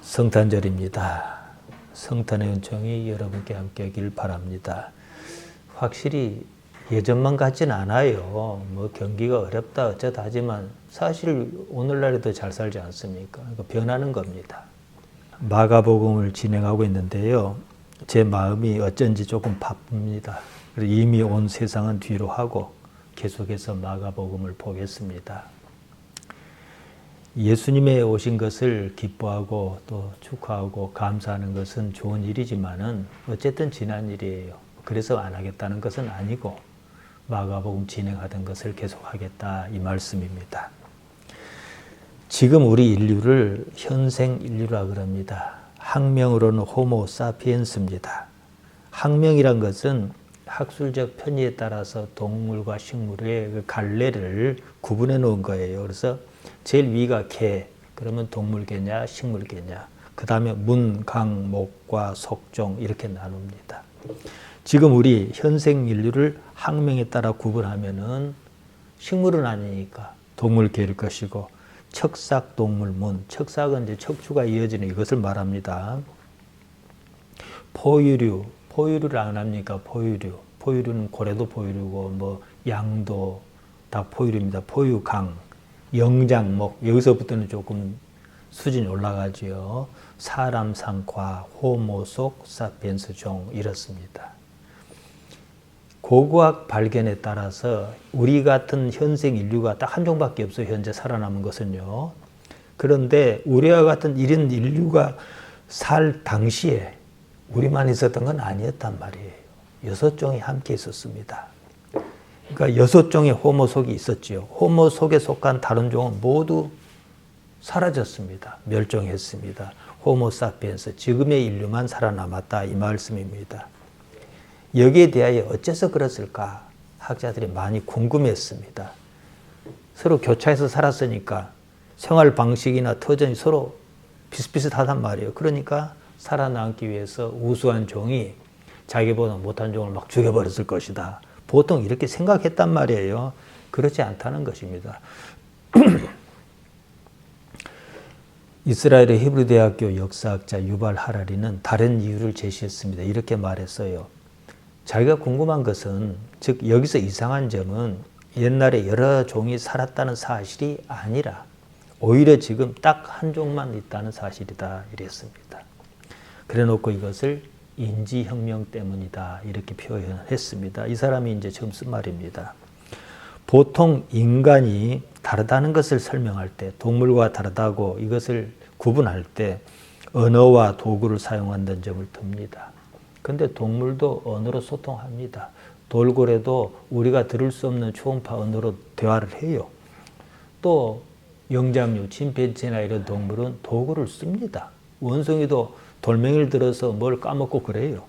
성탄절입니다. 성탄의 은총이 여러분께 함께하길 바랍니다. 확실히 예전만 같진 않아요. 뭐 경기가 어렵다 어쩌다 하지만 사실 오늘날에도 잘 살지 않습니까? 그러니까 변하는 겁니다. 마가복음을 진행하고 있는데요. 제 마음이 어쩐지 조금 바쁩니다. 이미 온 세상은 뒤로 하고 계속해서 마가복음을 보겠습니다. 예수님의 오신 것을 기뻐하고 또 축하하고 감사하는 것은 좋은 일이지만은 어쨌든 지난 일이에요. 그래서 안 하겠다는 것은 아니고 마가복음 진행하던 것을 계속하겠다 이 말씀입니다. 지금 우리 인류를 현생 인류라 그럽니다. 학명으로는 호모 사피엔스입니다. 학명이란 것은 학술적 편의에 따라서 동물과 식물의 그 갈래를 구분해 놓은 거예요. 그래서 제일 위가 개, 그러면 동물계냐 식물계냐. 그 다음에 문, 강, 목과 속종 이렇게 나눕니다. 지금 우리 현생 인류를 학명에 따라 구분하면은 식물은 아니니까 동물계일 것이고 척삭 동물문, 척삭은 이제 척추가 이어지는 이것을 말합니다. 포유류를 안 합니까? 포유류는 고래도 포유류고 뭐 양도 다 포유류입니다. 포유강, 영장목 여기서부터는 조금 수준이 올라가지요. 사람 상과, 호모속, 사피엔스 종 이렇습니다. 고고학 발견에 따라서 우리 같은 현생 인류가 딱 한 종밖에 없어요. 현재 살아남은 것은요. 그런데 우리와 같은 이런 인류가 살 당시에 우리만 있었던 건 아니었단 말이에요. 6종이 함께 있었습니다. 그러니까 6종의 호모속이 있었지요. 호모속에 속한 다른 종은 모두 사라졌습니다. 멸종했습니다. 호모사피엔스, 지금의 인류만 살아남았다 이 말씀입니다. 여기에 대하여 어째서 그랬을까? 학자들이 많이 궁금했습니다. 서로 교차해서 살았으니까 생활 방식이나 터전이 서로 비슷비슷하단 말이에요. 그러니까 살아남기 위해서 우수한 종이 자기보다 못한 종을 막 죽여버렸을 것이다. 보통 이렇게 생각했단 말이에요. 그렇지 않다는 것입니다. 이스라엘의 히브리 대학교 역사학자 유발 하라리는 다른 이유를 제시했습니다. 이렇게 말했어요. 자기가 궁금한 것은, 즉 여기서 이상한 점은 옛날에 여러 종이 살았다는 사실이 아니라 오히려 지금 딱 한 종만 있다는 사실이다 이랬습니다. 그래 놓고 이것을 인지혁명 때문이다 이렇게 표현했습니다. 이 사람이 이제 처음 쓴 말입니다. 보통 인간이 다르다는 것을 설명할 때, 동물과 다르다고 이것을 구분할 때 언어와 도구를 사용한다는 점을 듭니다. 근데 동물도 언어로 소통합니다. 돌고래도 우리가 들을 수 없는 초음파 언어로 대화를 해요. 또 영장류, 침팬지나 이런 동물은 도구를 씁니다. 원숭이도 돌멩이를 들어서 뭘 까먹고 그래요.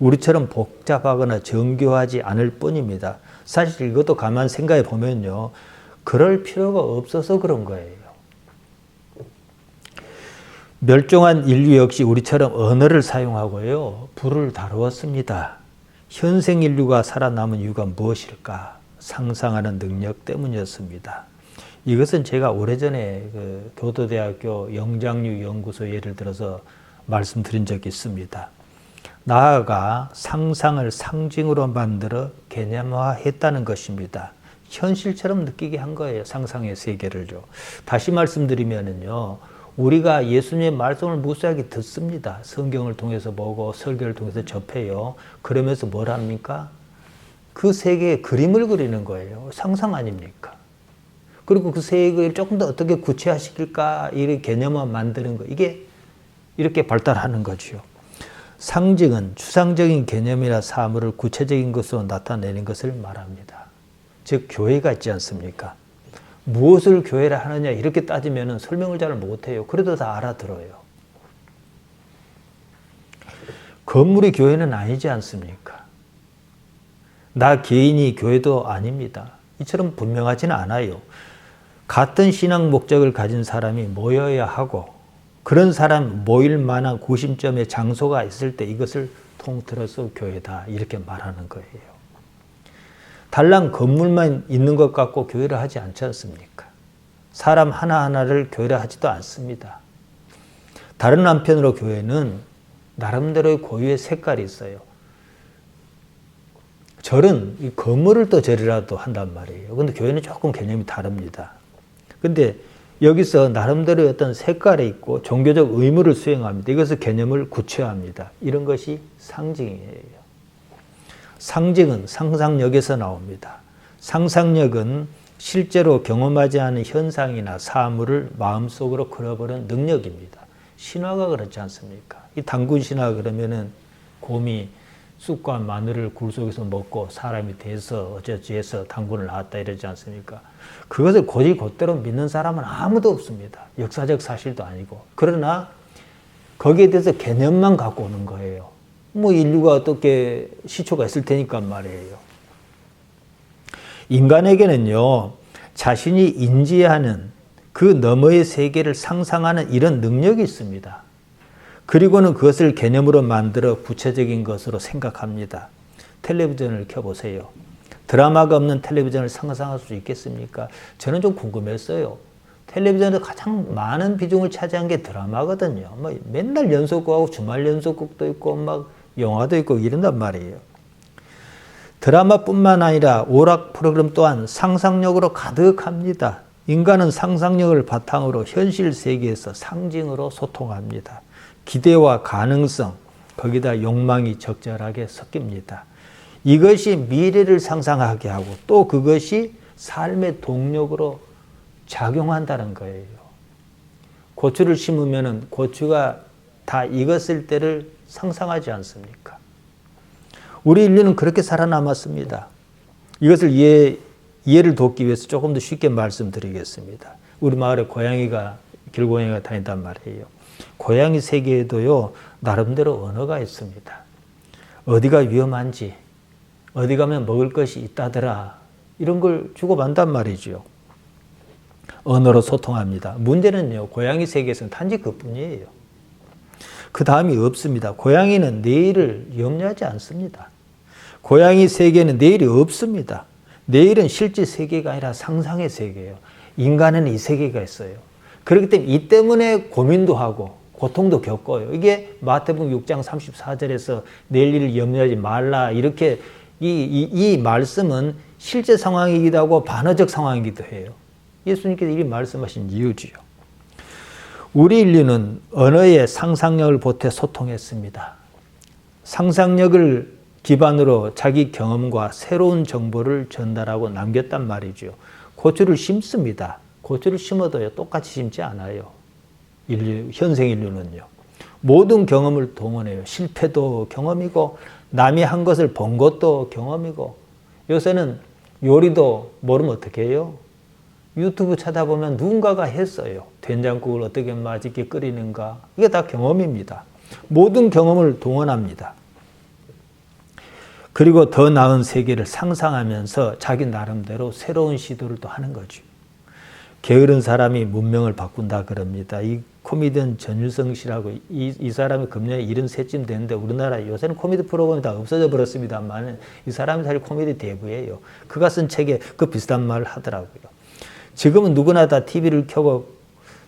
우리처럼 복잡하거나 정교하지 않을 뿐입니다. 사실 이것도 가만 생각해 보면요. 그럴 필요가 없어서 그런 거예요. 멸종한 인류 역시 우리처럼 언어를 사용하고요. 불을 다루었습니다. 현생 인류가 살아남은 이유가 무엇일까? 상상하는 능력 때문이었습니다. 이것은 제가 오래전에 그 교도대학교 영장류 연구소 예를 들어서 말씀드린 적이 있습니다. 나아가 상상을 상징으로 만들어 개념화했다는 것입니다. 현실처럼 느끼게 한 거예요. 상상의 세계를요. 다시 말씀드리면은요. 우리가 예수님의 말씀을 무수하게 듣습니다. 성경을 통해서 보고 설교를 통해서 접해요. 그러면서 뭘 합니까? 그 세계에 그림을 그리는 거예요. 상상 아닙니까? 그리고 그 세계를 조금 더 어떻게 구체화시킬까? 이 개념화 만드는 거. 이게 이렇게 발달하는 거죠. 상징은 추상적인 개념이나 사물을 구체적인 것으로 나타내는 것을 말합니다. 즉 교회가 있지 않습니까? 무엇을 교회라 하느냐 이렇게 따지면 설명을 잘 못해요. 그래도 다 알아들어요. 건물이 교회는 아니지 않습니까? 나 개인이 교회도 아닙니다. 이처럼 분명하지는 않아요. 같은 신앙 목적을 가진 사람이 모여야 하고 그런 사람 모일 만한 구심점의 장소가 있을 때 이것을 통틀어서 교회다 이렇게 말하는 거예요. 달랑 건물만 있는 것 같고 교회를 하지 않지 않습니까? 사람 하나하나를 교회를 하지도 않습니다. 다른 한편으로 교회는 나름대로의 고유의 색깔이 있어요. 절은 이 건물을 또 절이라도 한단 말이에요. 근데 교회는 조금 개념이 다릅니다. 근데 여기서 나름대로의 어떤 색깔이 있고 종교적 의무를 수행합니다. 이것을 개념을 구체화합니다. 이런 것이 상징이에요. 상징은 상상력에서 나옵니다. 상상력은 실제로 경험하지 않은 현상이나 사물을 마음속으로 그려보는 능력입니다. 신화가 그렇지 않습니까? 이 당군 신화 그러면은 곰이 쑥과 마늘을 굴 속에서 먹고 사람이 돼서 어쩌지 해서 당군을 낳았다 이러지 않습니까? 그것을 곧이곧대로 믿는 사람은 아무도 없습니다. 역사적 사실도 아니고. 그러나 거기에 대해서 개념만 갖고 오는 거예요. 뭐 인류가 어떻게 시초가 있을 테니까 말이에요. 인간에게는요, 자신이 인지하는 그 너머의 세계를 상상하는 이런 능력이 있습니다. 그리고는 그것을 개념으로 만들어 구체적인 것으로 생각합니다. 텔레비전을 켜보세요. 드라마가 없는 텔레비전을 상상할 수 있겠습니까? 저는 좀 궁금했어요. 텔레비전에서 가장 많은 비중을 차지한 게 드라마거든요. 뭐 맨날 연속곡하고 주말 연속곡도 있고 막 영화도 있고 이런단 말이에요. 드라마뿐만 아니라 오락 프로그램 또한 상상력으로 가득합니다. 인간은 상상력을 바탕으로 현실 세계에서 상징으로 소통합니다. 기대와 가능성, 거기다 욕망이 적절하게 섞입니다. 이것이 미래를 상상하게 하고 또 그것이 삶의 동력으로 작용한다는 거예요. 고추를 심으면 고추가 다 익었을 때를 상상하지 않습니까? 우리 인류는 그렇게 살아남았습니다. 이것을 이해를 돕기 위해서 조금 더 쉽게 말씀드리겠습니다. 우리 마을에 길고양이가 다닌단 말이에요. 고양이 세계에도요, 나름대로 언어가 있습니다. 어디가 위험한지, 어디 가면 먹을 것이 있다더라, 이런 걸 주고받는단 말이죠. 언어로 소통합니다. 문제는요, 고양이 세계에서는 단지 그뿐이에요. 그 다음이 없습니다. 고양이는 내일을 염려하지 않습니다. 고양이 세계는 내일이 없습니다. 내일은 실제 세계가 아니라 상상의 세계예요. 인간에는 이 세계가 있어요. 그렇기 때문에 이 때문에 고민도 하고 고통도 겪어요. 이게 마태복음 6장 34절에서 내일 일을 염려하지 말라, 이렇게 이 말씀은 실제 상황이기도 하고 반어적 상황이기도 해요. 예수님께서 이 말씀하신 이유지요. 우리 인류는 언어의 상상력을 보태 소통했습니다. 상상력을 기반으로 자기 경험과 새로운 정보를 전달하고 남겼단 말이죠. 고추를 심습니다. 고추를 심어도요, 똑같이 심지 않아요. 현생 인류는요. 모든 경험을 동원해요. 실패도 경험이고 남이 한 것을 본 것도 경험이고, 요새는 요리도 모르면 어떻게 해요? 유튜브 찾아보면 누군가가 했어요. 된장국을 어떻게 맛있게 끓이는가. 이게 다 경험입니다. 모든 경험을 동원합니다. 그리고 더 나은 세계를 상상하면서 자기 나름대로 새로운 시도를 또 하는 거죠. 게으른 사람이 문명을 바꾼다 그럽니다. 이 코미디언 전유성 씨라고 이 사람이 금년에 73쯤 됐는데 우리나라 요새는 코미디 프로그램이 다 없어져 버렸습니다만 이 사람이 사실 코미디 대부예요. 그가 쓴 책에 그 비슷한 말을 하더라고요. 지금은 누구나 다 TV를 켜고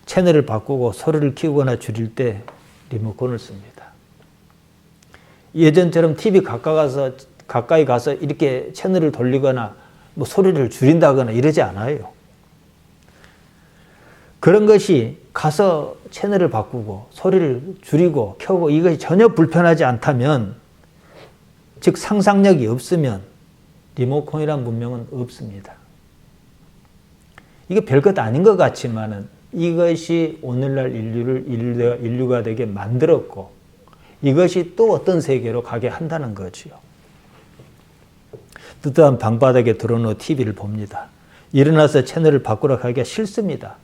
채널을 바꾸고 소리를 키우거나 줄일 때 리모컨을 씁니다. 예전처럼 TV 가까이 가서 이렇게 채널을 돌리거나 뭐 소리를 줄인다거나 이러지 않아요. 그런 것이 가서 채널을 바꾸고 소리를 줄이고 켜고 이것이 전혀 불편하지 않다면, 즉 상상력이 없으면 리모컨이란 문명은 없습니다. 이게 별것 아닌 것 같지만은 이것이 오늘날 인류가 되게 만들었고 이것이 또 어떤 세계로 가게 한다는 거지요. 뜨뜻한 방바닥에 들어놓은 TV를 봅니다. 일어나서 채널을 바꾸러 가기가 싫습니다.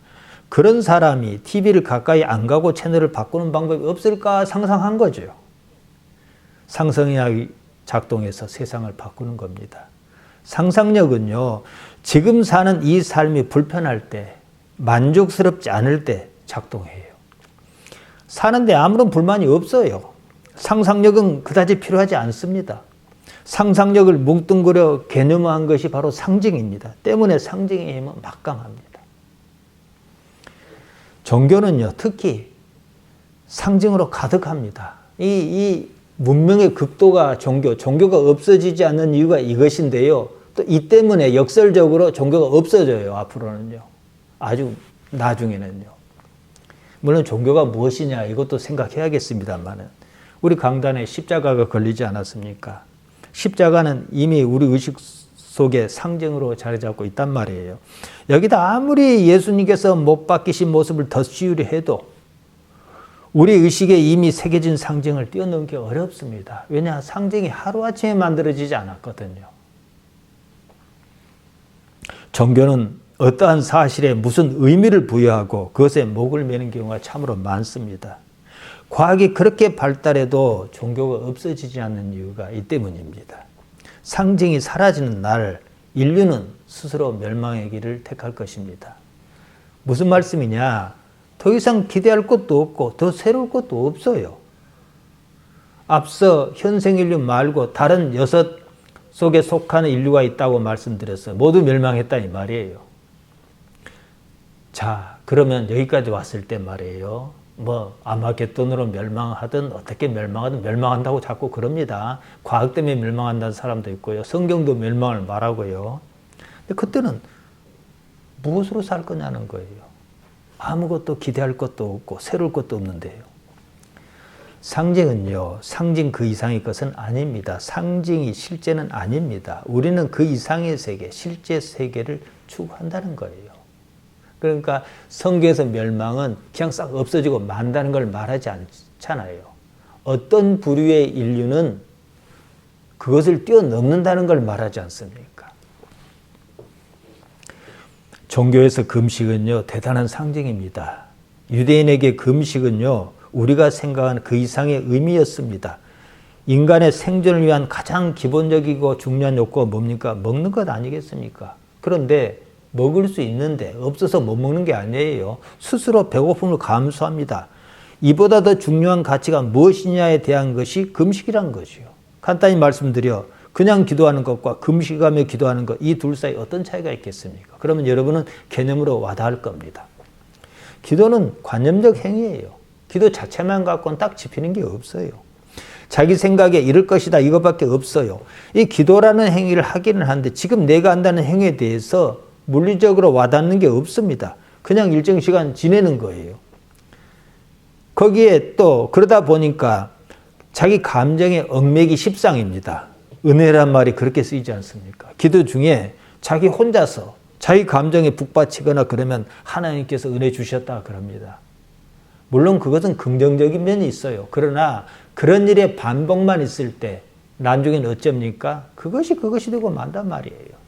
그런 사람이 TV를 가까이 안 가고 채널을 바꾸는 방법이 없을까 상상한 거죠. 상상력이 작동해서 세상을 바꾸는 겁니다. 상상력은요, 지금 사는 이 삶이 불편할 때, 만족스럽지 않을 때 작동해요. 사는데 아무런 불만이 없어요. 상상력은 그다지 필요하지 않습니다. 상상력을 뭉뚱그려 개념화한 것이 바로 상징입니다. 때문에 상징의 힘은 막강합니다. 종교는요, 특히 상징으로 가득합니다. 이 문명의 극도가 종교가 없어지지 않는 이유가 이것인데요. 또 이 때문에 역설적으로 종교가 없어져요. 앞으로는요. 아주 나중에는요. 물론 종교가 무엇이냐 이것도 생각해야겠습니다만은 우리 강단에 십자가가 걸리지 않았습니까? 십자가는 이미 우리 의식 속에 상징으로 자리 잡고 있단 말이에요. 여기다 아무리 예수님께서 못 박히신 모습을 덧씌우려 해도 우리 의식에 이미 새겨진 상징을 뛰어넘기 어렵습니다. 왜냐? 상징이 하루아침에 만들어지지 않았거든요. 종교는 어떠한 사실에 무슨 의미를 부여하고 그것에 목을 매는 경우가 참으로 많습니다. 과학이 그렇게 발달해도 종교가 없어지지 않는 이유가 이 때문입니다. 상징이 사라지는 날 인류는 스스로 멸망의 길을 택할 것입니다. 무슨 말씀이냐? 더 이상 기대할 것도 없고 더 새로울 것도 없어요. 앞서 현생 인류 말고 다른 6 속에 속하는 인류가 있다고 말씀드렸어요. 모두 멸망했다 이 말이에요. 자, 그러면 여기까지 왔을 때 말이에요. 아마겟돈으로 멸망하든 어떻게 멸망하든 멸망한다고 자꾸 그럽니다. 과학 때문에 멸망한다는 사람도 있고요. 성경도 멸망을 말하고요. 근데 그때는 무엇으로 살 거냐는 거예요. 아무것도 기대할 것도 없고 새로울 것도 없는데요. 상징은요, 상징 그 이상의 것은 아닙니다. 상징이 실제는 아닙니다. 우리는 그 이상의 세계, 실제 세계를 추구한다는 거예요. 그러니까 성경에서 멸망은 그냥 싹 없어지고 만다는 걸 말하지 않잖아요. 어떤 부류의 인류는 그것을 뛰어넘는다는 걸 말하지 않습니까? 종교에서 금식은요, 대단한 상징입니다. 유대인에게 금식은요, 우리가 생각하는 그 이상의 의미였습니다. 인간의 생존을 위한 가장 기본적이고 중요한 욕구가 뭡니까? 먹는 것 아니겠습니까? 그런데 먹을 수 있는데 없어서 못 먹는 게 아니에요. 스스로 배고픔을 감수합니다. 이보다 더 중요한 가치가 무엇이냐에 대한 것이 금식이란 것이요. 간단히 말씀드려 그냥 기도하는 것과 금식하며 기도하는 것, 이 둘 사이 어떤 차이가 있겠습니까? 그러면 여러분은 개념으로 와닿을 겁니다. 기도는 관념적 행위예요. 기도 자체만 갖고는 딱 짚히는 게 없어요. 자기 생각에 이럴 것이다 이것밖에 없어요. 이 기도라는 행위를 하기는 하는데 지금 내가 한다는 행위에 대해서 물리적으로 와닿는 게 없습니다. 그냥 일정 시간 지내는 거예요. 거기에 또 그러다 보니까 자기 감정에 얽매기 십상입니다. 은혜란 말이 그렇게 쓰이지 않습니까? 기도 중에 자기 혼자서 자기 감정에 북받치거나 그러면 하나님께서 은혜 주셨다 그럽니다. 물론 그것은 긍정적인 면이 있어요. 그러나 그런 일의 반복만 있을 때 나중에는 어쩝니까? 그것이 되고 만단 말이에요.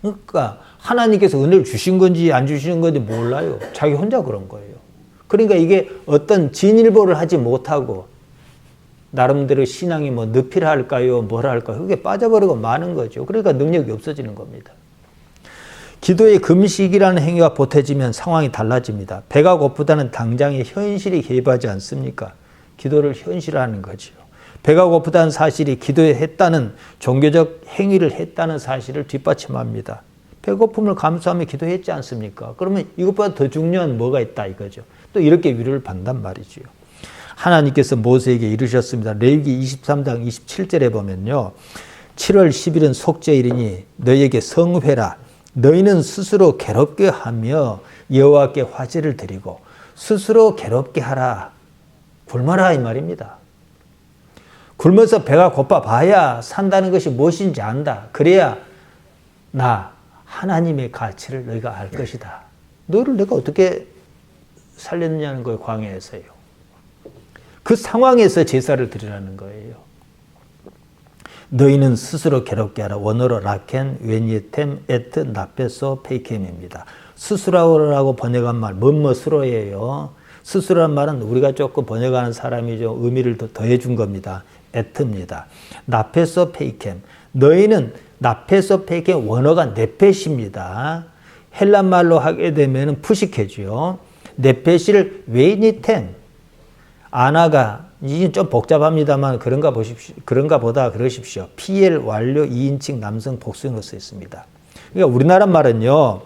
그러니까 하나님께서 은혜를 주신 건지 안 주시는 건지 몰라요. 자기 혼자 그런 거예요. 그러니까 이게 어떤 진일보를 하지 못하고 나름대로 신앙이 늪이라 할까요? 뭐라 할까요? 그게 빠져버리고 마는 거죠. 그러니까 능력이 없어지는 겁니다. 기도의 금식이라는 행위가 보태지면 상황이 달라집니다. 배가 고프다는 당장의 현실이 개입하지 않습니까? 기도를 현실화하는 거죠. 배가 고프다는 사실이 기도에 했다는 종교적 행위를 했다는 사실을 뒷받침합니다. 배고픔을 감수하며 기도했지 않습니까? 그러면 이것보다 더 중요한 뭐가 있다 이거죠. 또 이렇게 위로를 받는단 말이죠. 하나님께서 모세에게 이르셨습니다. 레위기 23장 27절에 보면요. 7월 10일은 속죄일이니 너희에게 성회라. 너희는 스스로 괴롭게 하며 여호와께 화제를 드리고 스스로 괴롭게 하라. 굶어라 이 말입니다. 굶어서 배가 고파 봐야 산다는 것이 무엇인지 안다. 그래야 나 하나님의 가치를 너희가 알 것이다. 너를 내가 어떻게 살렸느냐는 거예요. 광야에서요. 그 상황에서 제사를 드리라는 거예요. 너희는 스스로 괴롭게 하라. 원어로 라켄, 웨니템, 에트, 나페소, 페이켐입니다. 스스로라고 번역한 말, 뭐뭐스로예요. 스스로란 말은 우리가 조금 번역하는 사람이 좀 의미를 더 더해준 겁니다. 에트입니다. 나페소, 페이켐. 너희는 나페소, 페이켐 원어가 네펫입니다. 헬란 말로 하게 되면 푸식해져요. 네펫을 웨니템. 아나가 이게 좀 복잡합니다만 그런가 보다 그러십시오. PL 완료 2인칭 남성 복수형으로 쓰여 있습니다. 그러니까 우리나라 말은요.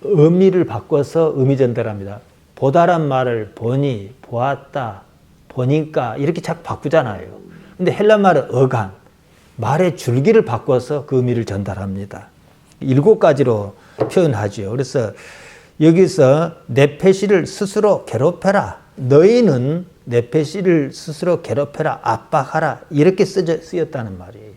의미를 바꿔서 의미 전달합니다. 보다란 말을 보니, 보았다, 보니까 이렇게 자꾸 바꾸잖아요. 근데 헬라 말은 어간, 말의 줄기를 바꿔서 그 의미를 전달합니다. 7가지로 표현하죠. 그래서 여기서 네페시를 스스로 괴롭혀라. 너희는 네페시를 스스로 괴롭혀라, 압박하라 이렇게 쓰였다는 말이에요.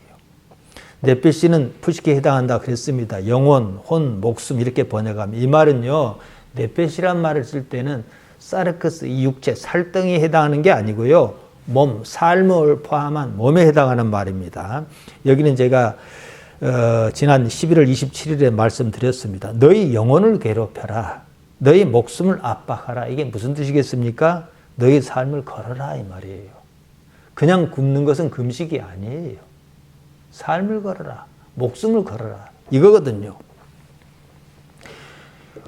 네페시는 푸시키에 해당한다 그랬습니다. 영혼, 혼, 목숨 이렇게 번역하면 이 말은요. 네페시란 말을 쓸 때는 사르크스, 이 육체, 살덩이에 해당하는 게 아니고요. 몸, 삶을 포함한 몸에 해당하는 말입니다. 여기는 제가 지난 11월 27일에 말씀드렸습니다. 너희 영혼을 괴롭혀라. 너희 목숨을 압박하라. 이게 무슨 뜻이겠습니까? 너희 삶을 걸어라 이 말이에요. 그냥 굶는 것은 금식이 아니에요. 삶을 걸어라. 목숨을 걸어라. 이거거든요.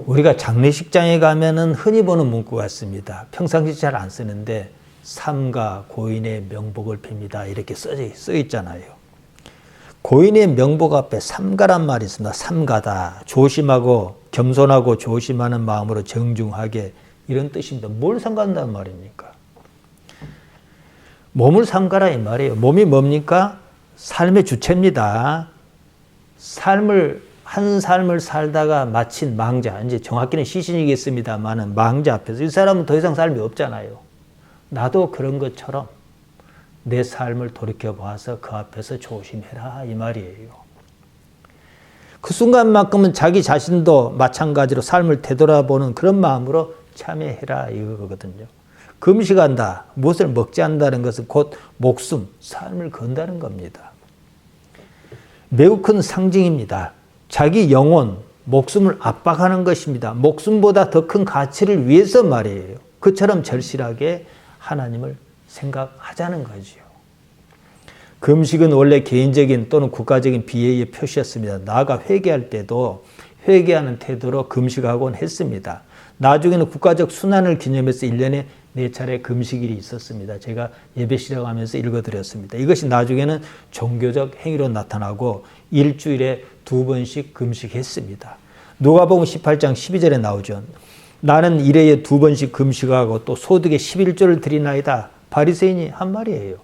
우리가 장례식장에 가면은 흔히 보는 문구 같습니다. 평상시 잘 안 쓰는데 삼가 고인의 명복을 빕니다. 이렇게 써 있잖아요. 고인의 명복 앞에 삼가란 말이 있습니다. 삼가다. 조심하고 겸손하고 조심하는 마음으로 정중하게 이런 뜻입니다. 뭘 삼간다는 말입니까? 몸을 삼가라 이 말이에요. 몸이 뭡니까? 삶의 주체입니다. 한 삶을 살다가 마친 망자, 이제 정확히는 시신이겠습니다만은 망자 앞에서 이 사람은 더 이상 삶이 없잖아요. 나도 그런 것처럼 내 삶을 돌이켜봐서 그 앞에서 조심해라 이 말이에요. 그 순간만큼은 자기 자신도 마찬가지로 삶을 되돌아보는 그런 마음으로 참여해라 이거거든요. 금식한다, 무엇을 먹지 않는다는 것은 곧 목숨, 삶을 건다는 겁니다. 매우 큰 상징입니다. 자기 영혼, 목숨을 압박하는 것입니다. 목숨보다 더 큰 가치를 위해서 말이에요. 그처럼 절실하게 하나님을 생각하자는 거지요. 금식은 원래 개인적인 또는 국가적인 비애의 표시였습니다. 나아가 회개할 때도 회개하는 태도로 금식하곤 했습니다. 나중에는 국가적 순환을 기념해서 1년에 4차례 금식일이 있었습니다. 제가 예배 시작하면서 읽어드렸습니다. 이것이 나중에는 종교적 행위로 나타나고 일주일에 2번씩 금식했습니다. 누가복음 18장 12절에 나오죠. 나는 일회에 2번씩 금식하고 또 소득의 11조를 드리나이다. 바리새인이 한 말이에요.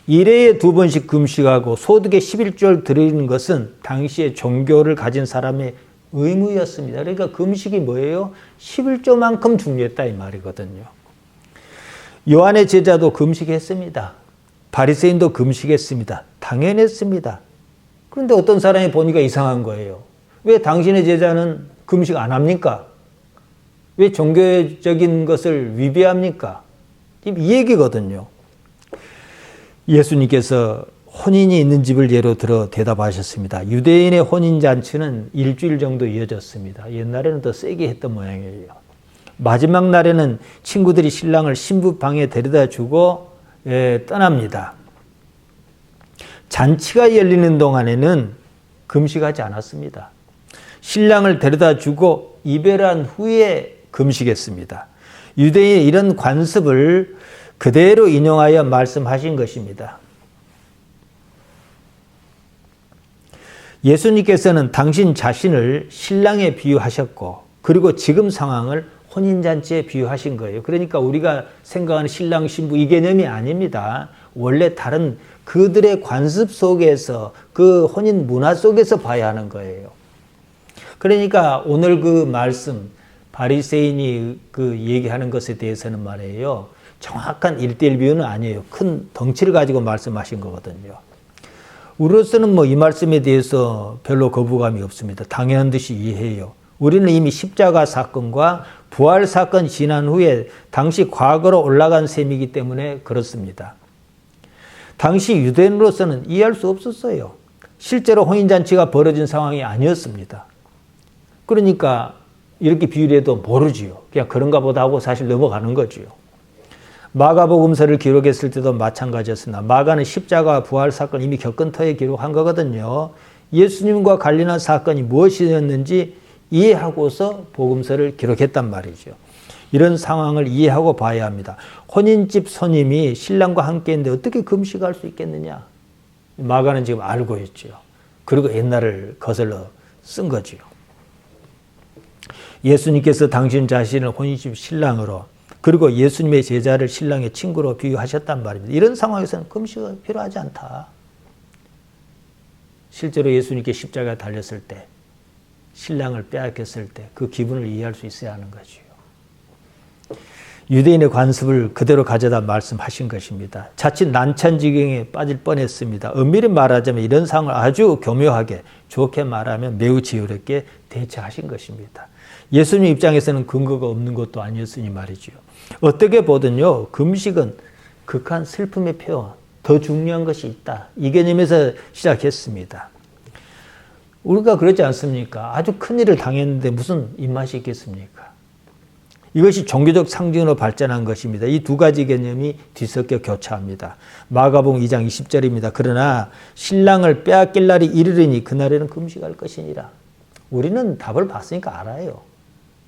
일회에 2번씩 금식하고 소득의 11조를 드리는 것은 당시에 종교를 가진 사람의 의무였습니다. 그러니까 금식이 뭐예요? 11조만큼 중요했다 이 말이거든요. 요한의 제자도 금식했습니다. 바리새인도 금식했습니다. 당연했습니다. 그런데 어떤 사람이 보니까 이상한 거예요. 왜 당신의 제자는 금식 안 합니까? 왜 종교적인 것을 위배합니까? 이 얘기거든요. 예수님께서 혼인이 있는 집을 예로 들어 대답하셨습니다. 유대인의 혼인잔치는 일주일 정도 이어졌습니다. 옛날에는 더 세게 했던 모양이에요. 마지막 날에는 친구들이 신랑을 신부방에 데려다 주고 떠납니다. 잔치가 열리는 동안에는 금식하지 않았습니다. 신랑을 데려다 주고 이별한 후에 금식했습니다. 유대인의 이런 관습을 그대로 인용하여 말씀하신 것입니다. 예수님께서는 당신 자신을 신랑에 비유하셨고 그리고 지금 상황을 혼인잔치에 비유하신 거예요. 그러니까 우리가 생각하는 신랑 신부 이 개념이 아닙니다. 원래 다른 그들의 관습 속에서 그 혼인 문화 속에서 봐야 하는 거예요. 그러니까 오늘 그 말씀 바리새인이 그 얘기하는 것에 대해서는 말이에요. 정확한 1:1 비유는 아니에요. 큰 덩치를 가지고 말씀하신 거거든요. 우리로서는 이 말씀에 대해서 별로 거부감이 없습니다. 당연한 듯이 이해해요. 우리는 이미 십자가 사건과 부활 사건이 지난 후에 당시 과거로 올라간 셈이기 때문에 그렇습니다. 당시 유대인으로서는 이해할 수 없었어요. 실제로 혼인잔치가 벌어진 상황이 아니었습니다. 그러니까 이렇게 비유를 해도 모르지요. 그냥 그런가 보다 하고 사실 넘어가는 거지요. 마가복음서를 기록했을 때도 마찬가지였습니다. 마가는 십자가와 부활 사건 이미 겪은 터에 기록한 거거든요. 예수님과 관련한 사건이 무엇이었는지 이해하고서 복음서를 기록했단 말이죠. 이런 상황을 이해하고 봐야 합니다. 혼인집 손님이 신랑과 함께 있는데 어떻게 금식할 수 있겠느냐? 마가는 지금 알고 있죠. 그리고 옛날을 거슬러 쓴 거지요. 예수님께서 당신 자신을 혼인집 신랑으로 그리고 예수님의 제자를 신랑의 친구로 비유하셨단 말입니다. 이런 상황에서는 금식이 필요하지 않다. 실제로 예수님께 십자가에 달렸을 때 신랑을 빼앗겼을 때 그 기분을 이해할 수 있어야 하는 거지요. 유대인의 관습을 그대로 가져다 말씀하신 것입니다. 자칫 난찬지경에 빠질 뻔했습니다. 엄밀히 말하자면 이런 상황을 아주 교묘하게 좋게 말하면 매우 지혜롭게 대처하신 것입니다. 예수님 입장에서는 근거가 없는 것도 아니었으니 말이죠. 어떻게 보든요, 금식은 극한 슬픔의 표현, 더 중요한 것이 있다. 이 개념에서 시작했습니다. 우리가 그렇지 않습니까? 아주 큰일을 당했는데 무슨 입맛이 있겠습니까? 이것이 종교적 상징으로 발전한 것입니다. 이 두 가지 개념이 뒤섞여 교차합니다. 마가복음 2장 20절입니다. 그러나 신랑을 빼앗길 날이 이르리니 그날에는 금식할 것이니라. 우리는 답을 봤으니까 알아요.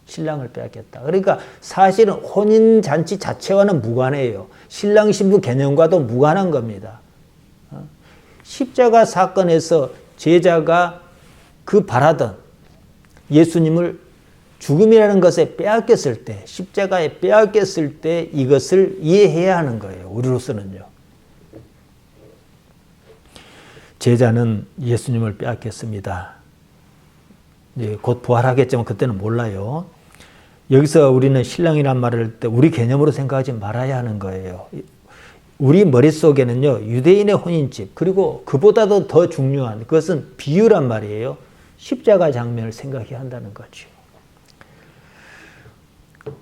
신랑을 빼앗겼다. 그러니까 사실은 혼인잔치 자체와는 무관해요. 신랑 신부 개념과도 무관한 겁니다. 십자가 사건에서 제자가 그 바라던 예수님을 죽음이라는 것에 빼앗겼을 때, 십자가에 빼앗겼을 때 이것을 이해해야 하는 거예요. 우리로서는요. 제자는 예수님을 빼앗겼습니다. 곧 부활하겠지만 그때는 몰라요. 여기서 우리는 신랑이란 말을 할 때 우리 개념으로 생각하지 말아야 하는 거예요. 우리 머릿속에는요, 유대인의 혼인집, 그리고 그보다도 더 중요한 그것은 비유란 말이에요. 십자가 장면을 생각해야 한다는 거죠.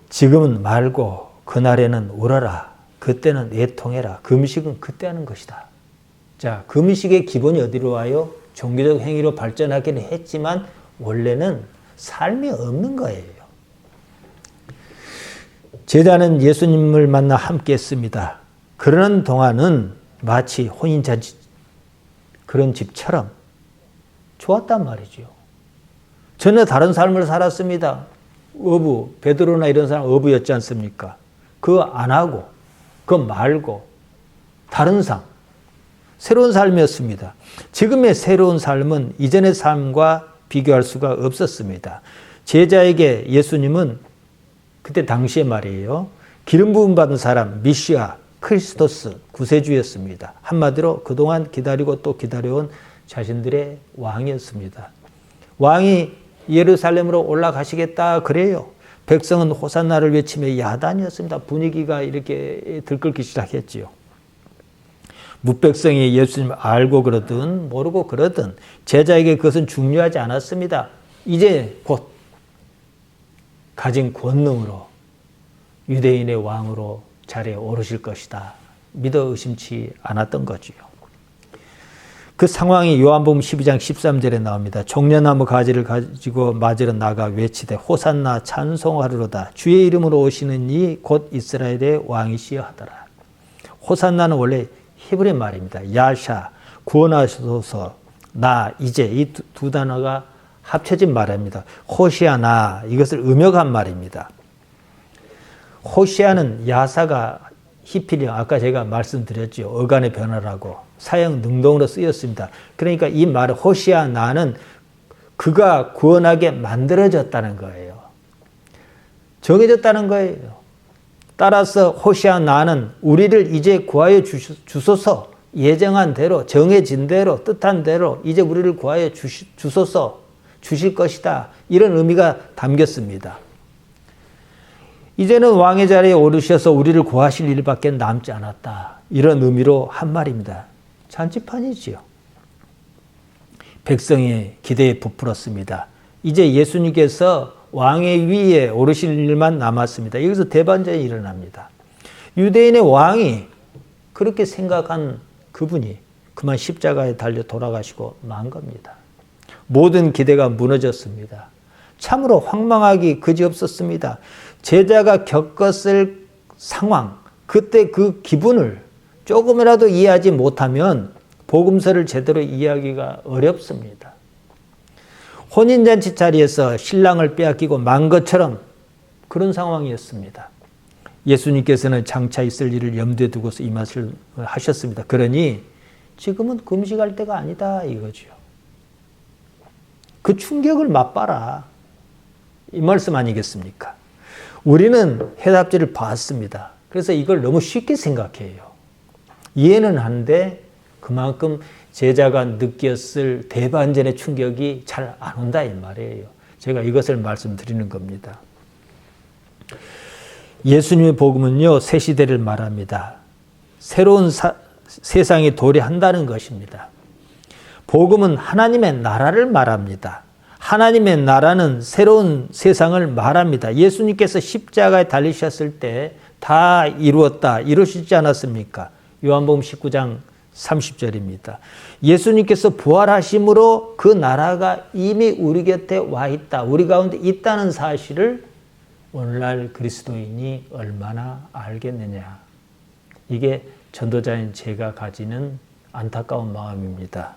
지금은 말고 그날에는 울어라. 그때는 애통해라. 금식은 그때 하는 것이다. 자, 금식의 기본이 어디로 와요? 종교적 행위로 발전하기는 했지만 원래는 삶이 없는 거예요. 제자는 예수님을 만나 함께 했습니다. 그러는 동안은 마치 혼인잔치 그런 집처럼 좋았단 말이죠. 전혀 다른 삶을 살았습니다. 어부, 베드로나 이런 사람 어부였지 않습니까? 그거 안 하고, 그거 말고, 다른 삶, 새로운 삶이었습니다. 지금의 새로운 삶은 이전의 삶과 비교할 수가 없었습니다. 제자에게 예수님은 그때 당시에 말이에요. 기름 부음 받은 사람, 미시아, 크리스토스, 구세주였습니다. 한마디로 그동안 기다리고 또 기다려온 자신들의 왕이었습니다. 왕이 예루살렘으로 올라가시겠다 그래요. 백성은 호산나를 외치며 야단이었습니다. 분위기가 이렇게 들끓기 시작했지요. 무백성이 예수님을 알고 그러든 모르고 그러든 제자에게 그것은 중요하지 않았습니다. 이제 곧 가진 권능으로 유대인의 왕으로 자리에 오르실 것이다. 믿어 의심치 않았던 거지요. 그 상황이 요한복음 12장 13절에 나옵니다. 종려나무 가지를 가지고 맞으러 나가 외치되 호산나 찬송하리로다. 주의 이름으로 오시는 이 곧 이스라엘의 왕이시여 하더라. 호산나는 원래 히브리 말입니다. 야샤, 구원하소서, 나, 이제 이 두 단어가 합쳐진 말입니다. 호시아나, 이것을 음역한 말입니다. 호시아는 야사가 히필령, 아까 제가 말씀드렸죠. 어간의 변화라고 사형 능동으로 쓰였습니다. 그러니까 이 말 호시아나는 그가 구원하게 만들어졌다는 거예요. 정해졌다는 거예요. 따라서 호시아나는 우리를 이제 구하여 주소서, 예정한 대로, 정해진 대로, 뜻한 대로 이제 우리를 구하여 주소서, 주실 것이다. 이런 의미가 담겼습니다. 이제는 왕의 자리에 오르셔서 우리를 구하실 일밖에 남지 않았다. 이런 의미로 한 말입니다. 잔치판이지요. 백성의 기대에 부풀었습니다. 이제 예수님께서 왕의 위에 오르실 일만 남았습니다. 여기서 대반전이 일어납니다. 유대인의 왕이 그렇게 생각한 그분이 그만 십자가에 달려 돌아가시고 만 겁니다. 모든 기대가 무너졌습니다. 참으로 황망하기 그지없었습니다. 제자가 겪었을 상황, 그때 그 기분을 조금이라도 이해하지 못하면 복음서를 제대로 이해하기가 어렵습니다. 혼인잔치 자리에서 신랑을 빼앗기고 만 것처럼 그런 상황이었습니다. 예수님께서는 장차 있을 일을 염두에 두고서 이 말씀을 하셨습니다. 그러니 지금은 금식할 때가 아니다 이거죠. 그 충격을 맛봐라. 이 말씀 아니겠습니까? 우리는 해답지를 봤습니다. 그래서 이걸 너무 쉽게 생각해요. 이해는 한데 그만큼 제자가 느꼈을 대반전의 충격이 잘 안 온다 이 말이에요. 제가 이것을 말씀드리는 겁니다. 예수님의 복음은요, 새 시대를 말합니다. 새로운 세상이 도래한다는 것입니다. 복음은 하나님의 나라를 말합니다. 하나님의 나라는 새로운 세상을 말합니다. 예수님께서 십자가에 달리셨을 때 다 이루었다, 이루시지 않았습니까? 요한복음 19장 30절입니다. 예수님께서 부활하심으로 그 나라가 이미 우리 곁에 와 있다, 우리 가운데 있다는 사실을 오늘날 그리스도인이 얼마나 알겠느냐. 이게 전도자인 제가 가지는 안타까운 마음입니다.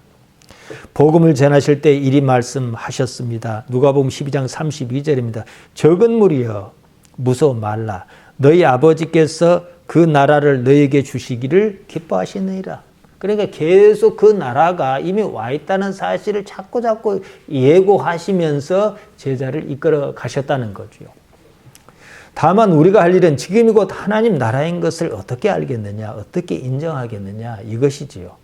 복음을 전하실 때 이리 말씀하셨습니다. 누가복음 12장 32절입니다. 적은 무리여 무서워 말라. 너희 아버지께서 그 나라를 너희에게 주시기를 기뻐하시느니라. 그러니까 계속 그 나라가 이미 와 있다는 사실을 자꾸 예고하시면서 제자를 이끌어 가셨다는 거죠. 다만 우리가 할 일은 지금이 곧 하나님 나라인 것을 어떻게 알겠느냐, 어떻게 인정하겠느냐, 이것이지요.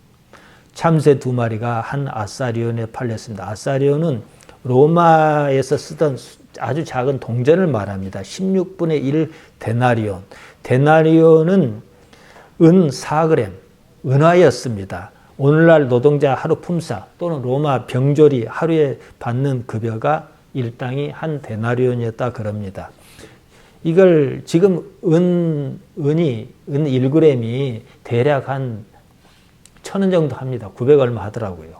참새 2마리가 한 아사리온에 팔렸습니다. 아사리온은 로마에서 쓰던 아주 작은 동전을 말합니다. 16분의 1 데나리온. 데나리온은 은 4g, 은화였습니다. 오늘날 노동자 하루 품삯 또는 로마 병졸이 하루에 받는 급여가 일당이 한 데나리온이었다 그럽니다. 이걸 지금 은 1g이 대략 한 1,000원 정도 합니다. 900 얼마 하더라고요.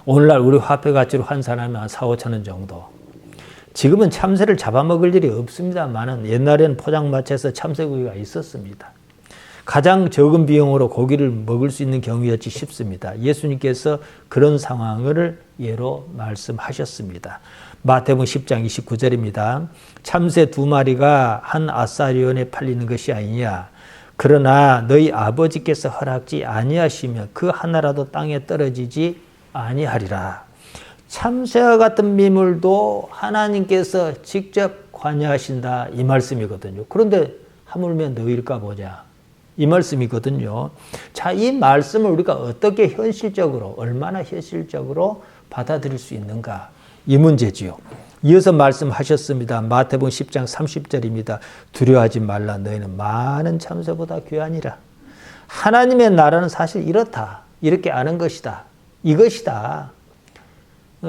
오늘날 우리 화폐 가치로 환산하면 한 4, 5천 원 정도. 지금은 참새를 잡아먹을 일이 없습니다만은 옛날에는 포장마차에서 참새구이가 있었습니다. 가장 적은 비용으로 고기를 먹을 수 있는 경우였지 싶습니다. 예수님께서 그런 상황을 예로 말씀하셨습니다. 마태복음 10장 29절입니다. 참새 2마리가 한 아사리온에 팔리는 것이 아니냐. 그러나 너희 아버지께서 허락지 아니하시면 그 하나라도 땅에 떨어지지 아니하리라. 참새와 같은 미물도 하나님께서 직접 관여하신다 이 말씀이거든요. 그런데 하물며 너희일까 보냐 이 말씀이거든요. 자, 이 말씀을 우리가 어떻게 현실적으로 얼마나 현실적으로 받아들일 수 있는가 이 문제지요. 이어서 말씀하셨습니다. 마태복음 10장 30절입니다. 두려워하지 말라. 너희는 많은 참새보다 귀하니라. 하나님의 나라는 사실 이렇다. 이렇게 아는 것이다. 이것이다.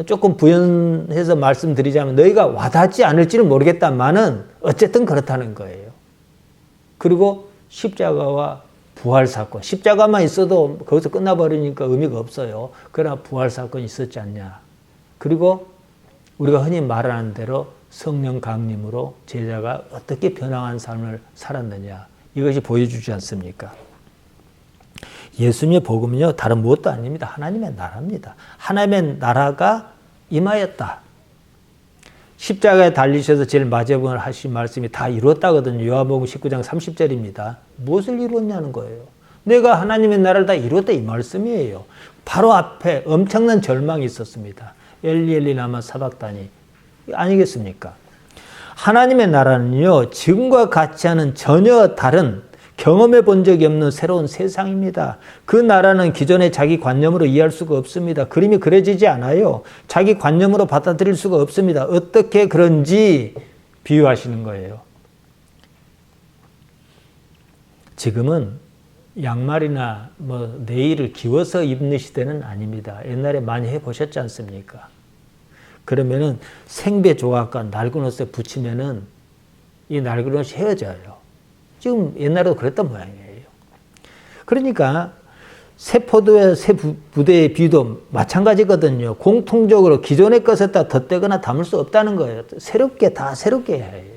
조금 부연해서 말씀드리자면 너희가 와닿지 않을지는 모르겠다만은 어쨌든 그렇다는 거예요. 그리고 십자가와 부활 사건. 십자가만 있어도 거기서 끝나버리니까 의미가 없어요. 그러나 부활 사건이 있었지 않냐. 그리고 우리가 흔히 말하는 대로 성령 강림으로 제자가 어떻게 변화한 삶을 살았느냐. 이것이 보여주지 않습니까? 예수님의 복음은요, 다른 무엇도 아닙니다. 하나님의 나라입니다. 하나님의 나라가 임하였다. 십자가에 달리셔서 제일 마지막을 하신 말씀이 다 이루었다거든요. 요한복음 19장 30절입니다. 무엇을 이루었냐는 거예요. 내가 하나님의 나라를 다 이루었다 이 말씀이에요. 바로 앞에 엄청난 절망이 있었습니다. 엘리 엘리 라마 사박다니 아니겠습니까? 하나님의 나라는요, 지금과 같이 하는 전혀 다른 경험해 본 적이 없는 새로운 세상입니다. 그 나라는 기존의 자기 관념으로 이해할 수가 없습니다. 그림이 그려지지 않아요. 자기 관념으로 받아들일 수가 없습니다. 어떻게 그런지 비유하시는 거예요. 지금은 양말이나 네일을 기워서 입는 시대는 아닙니다. 옛날에 많이 해보셨지 않습니까? 그러면은 생배 조각과 낡은 옷에 붙이면은 이 낡은 옷이 헤어져요. 지금 옛날에도 그랬던 모양이에요. 그러니까 새 포도의 새 부대의 비도 마찬가지거든요. 공통적으로 기존의 것을 다 덧대거나 담을 수 없다는 거예요. 다 새롭게 해야 해요.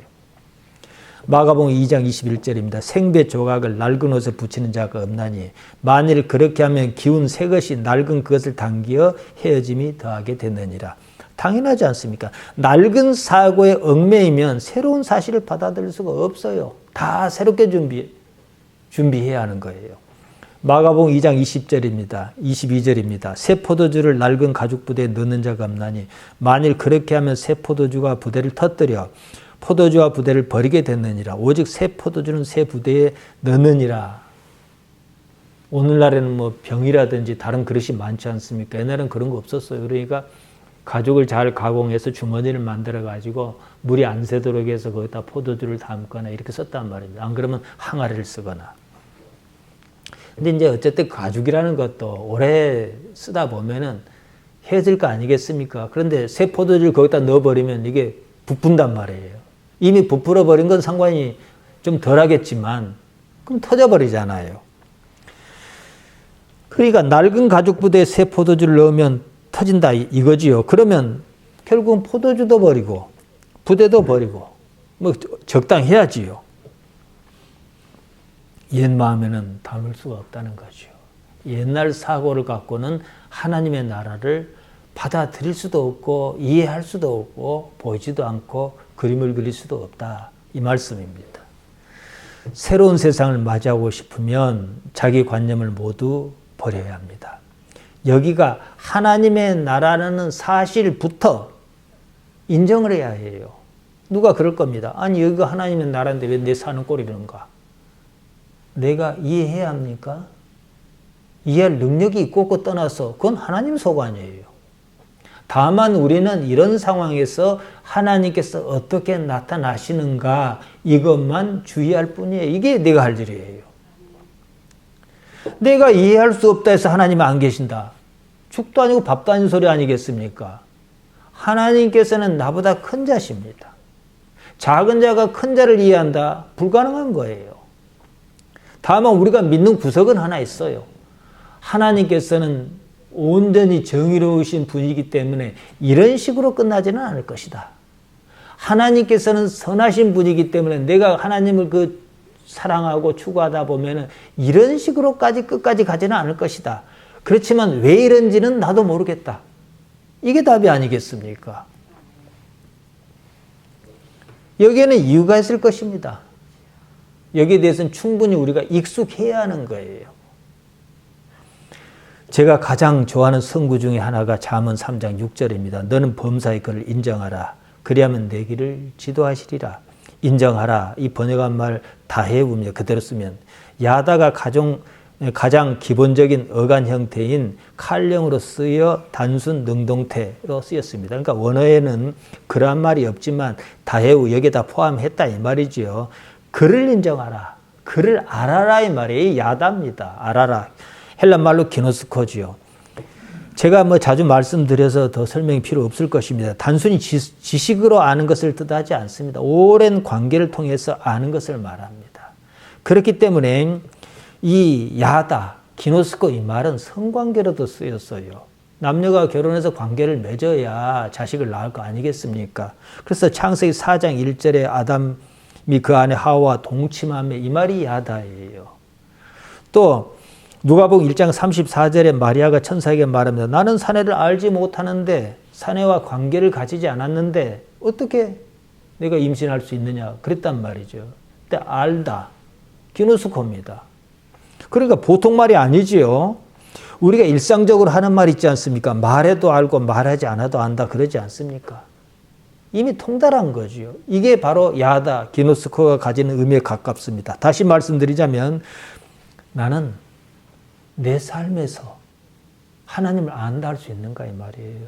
마가복음 2장 21절입니다. 생배 조각을 낡은 옷에 붙이는 자가 없나니 만일 그렇게 하면 기운 새 것이 낡은 그것을 당기어 헤어짐이 더하게 되느니라. 당연하지 않습니까? 낡은 사고에 얽매이면 새로운 사실을 받아들일 수가 없어요. 다 새롭게 준비해야 하는 거예요. 마가복음 2장 20절입니다. 22절입니다. 새 포도주를 낡은 가죽 부대에 넣는 자가 없나니 만일 그렇게 하면 새 포도주가 부대를 터뜨려 포도주와 부대를 버리게 됐느니라. 오직 새 포도주는 새 부대에 넣느니라. 오늘날에는 뭐 병이라든지 다른 그릇이 많지 않습니까? 옛날에는 그런 거 없었어요. 그러니까 가죽을 잘 가공해서 주머니를 만들어 가지고 물이 안 새도록 해서 거기다 포도주를 담거나 이렇게 썼단 말입니다. 안 그러면 항아리를 쓰거나. 근데 이제 어쨌든 가죽이라는 것도 오래 쓰다 보면은 헤어질 거 아니겠습니까? 그런데 새 포도주를 거기다 넣어버리면 이게 부푼단 말이에요. 이미 부풀어 버린 건 상관이 좀 덜 하겠지만 그럼 터져버리잖아요. 그러니까 낡은 가죽 부대에 새 포도주를 넣으면 터진다 이거지요. 그러면 결국은 포도주도 버리고 부대도 버리고 뭐 적당해야지요. 옛 마음에는 담을 수가 없다는 거죠. 옛날 사고를 갖고는 하나님의 나라를 받아들일 수도 없고 이해할 수도 없고 보이지도 않고 그림을 그릴 수도 없다. 이 말씀입니다. 새로운 세상을 맞이하고 싶으면 자기 관념을 모두 버려야 합니다. 여기가 하나님의 나라라는 사실부터 인정을 해야 해요. 누가 그럴 겁니다. 아니 여기가 하나님의 나라인데 왜 내 사는 꼴이 이런가? 내가 이해해야 합니까? 이해할 능력이 있고 없고 떠나서 그건 하나님 소관이에요. 다만 우리는 이런 상황에서 하나님께서 어떻게 나타나시는가 이것만 주의할 뿐이에요. 이게 내가 할 일이에요. 내가 이해할 수 없다 해서 하나님은 안 계신다. 죽도 아니고 밥도 아닌 소리 아니겠습니까? 하나님께서는 나보다 큰 자십니다. 작은 자가 큰 자를 이해한다? 불가능한 거예요. 다만 우리가 믿는 구석은 하나 있어요. 하나님께서는 온전히 정의로우신 분이기 때문에 이런 식으로 끝나지는 않을 것이다. 하나님께서는 선하신 분이기 때문에 내가 하나님을 사랑하고 추구하다 보면은 이런 식으로까지 끝까지 가지는 않을 것이다. 그렇지만 왜 이런지는 나도 모르겠다. 이게 답이 아니겠습니까? 여기에는 이유가 있을 것입니다. 여기에 대해서는 충분히 우리가 익숙해야 하는 거예요. 제가 가장 좋아하는 성구 중에 하나가 잠언 3장 6절입니다. 너는 범사의 그를 인정하라. 그리하면 내 길을 지도하시리라. 인정하라. 이 번역한 말 다해움이요. 그대로 쓰면 야다가 가장 기본적인 어간 형태인 칼령으로 쓰여 단순 능동태로 쓰였습니다. 그러니까 원어에는 그러한 말이 없지만 다해우 여기에다 포함했다 이 말이지요. 그를 인정하라. 그를 알아라 이 말이에요. 야다입니다. 알아라. 헬란 말로 기노스코지요. 제가 뭐 자주 말씀드려서 더 설명이 필요 없을 것입니다. 단순히 지식으로 아는 것을 뜻하지 않습니다. 오랜 관계를 통해서 아는 것을 말합니다. 그렇기 때문에 이 야다, 기노스코 이 말은 성관계로도 쓰였어요. 남녀가 결혼해서 관계를 맺어야 자식을 낳을 거 아니겠습니까? 그래서 창세기 4장 1절에 아담이 그 안에 하와와 동침하며 이 말이 야다예요. 또 누가복음 1장 34절에 마리아가 천사에게 말합니다. 나는 사내를 알지 못하는데 사내와 관계를 가지지 않았는데 어떻게 내가 임신할 수 있느냐 그랬단 말이죠. 근데 알다, 기노스코입니다. 그러니까 보통 말이 아니지요. 우리가 일상적으로 하는 말 있지 않습니까? 말해도 알고 말하지 않아도 안다 그러지 않습니까? 이미 통달한 거죠. 이게 바로 야다, 기노스코가 가지는 의미에 가깝습니다. 다시 말씀드리자면 나는 내 삶에서 하나님을 안다 할 수 있는가 이 말이에요.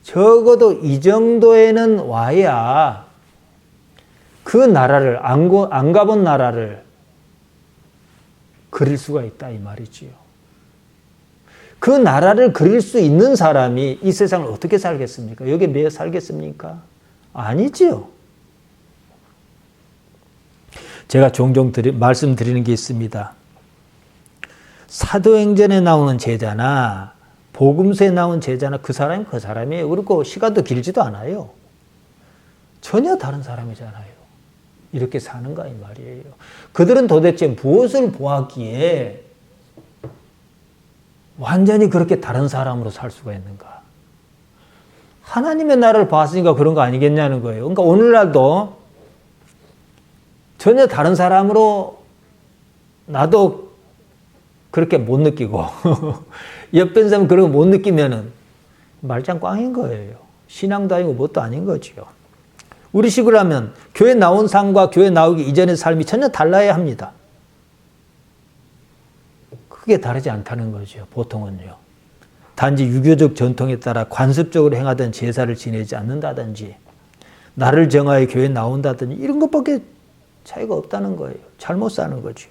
적어도 이 정도에는 와야 그 나라를 안 가본 나라를 그릴 수가 있다 이 말이지요. 그 나라를 그릴 수 있는 사람이 이 세상을 어떻게 살겠습니까? 여기에 매여 살겠습니까? 아니지요. 제가 종종 말씀드리는 게 있습니다. 사도행전에 나오는 제자나 복음서에 나온 제자나 그 사람이에요. 그리고 시간도 길지도 않아요. 전혀 다른 사람이잖아요. 이렇게 사는가 이 말이에요. 그들은 도대체 무엇을 보았기에 완전히 그렇게 다른 사람으로 살 수가 있는가? 하나님의 나라를 봤으니까 그런 거 아니겠냐는 거예요. 그러니까 오늘날도 전혀 다른 사람으로 나도 그렇게 못 느끼고 옆에 사람 그런 거 못 느끼면은 말짱 꽝인 거예요. 신앙도 아니고 뭣도 아닌 거지요. 우리 식으로 하면 교회 나온 삶과 교회 나오기 이전의 삶이 전혀 달라야 합니다. 크게 다르지 않다는 거죠. 보통은요. 단지 유교적 전통에 따라 관습적으로 행하던 제사를 지내지 않는다든지 나를 정하여 교회에 나온다든지 이런 것밖에 차이가 없다는 거예요. 잘못 사는 거죠.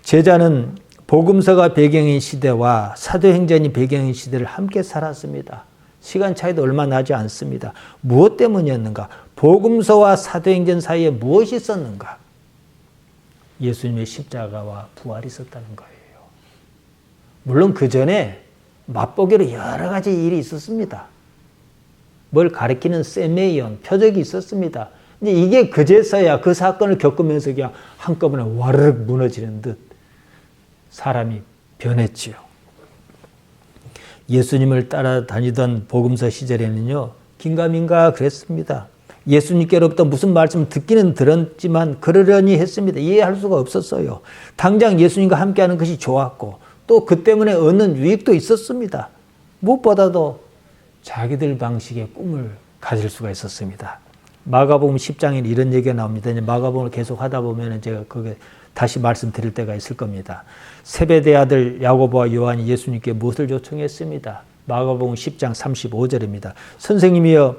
제자는 복음서가 배경인 시대와 사도행전이 배경인 시대를 함께 살았습니다. 시간 차이도 얼마 나지 않습니다. 무엇 때문이었는가? 복음서와 사도행전 사이에 무엇이 있었는가? 예수님의 십자가와 부활이 있었다는 거예요. 물론 그 전에 맛보기로 여러 가지 일이 있었습니다. 뭘 가리키는 세메이온, 표적이 있었습니다. 근데 이게 그제서야 그 사건을 겪으면서 그냥 한꺼번에 와르륵 무너지는 듯 사람이 변했지요. 예수님을 따라다니던 복음서 시절에는요, 긴가민가 그랬습니다. 예수님께로부터 무슨 말씀을 듣기는 들었지만 그러려니 했습니다. 이해할 수가 없었어요. 당장 예수님과 함께하는 것이 좋았고 또 그 때문에 얻는 유익도 있었습니다. 무엇보다도 자기들 방식의 꿈을 가질 수가 있었습니다. 마가복음 10장에 이런 얘기가 나옵니다. 이제 마가복음을 계속 하다 보면 제가 그게 다시 말씀드릴 때가 있을 겁니다. 세베대 아들 야고보와 요한이 예수님께 무엇을 요청했습니다. 마가복음 10장 35절입니다. 선생님이여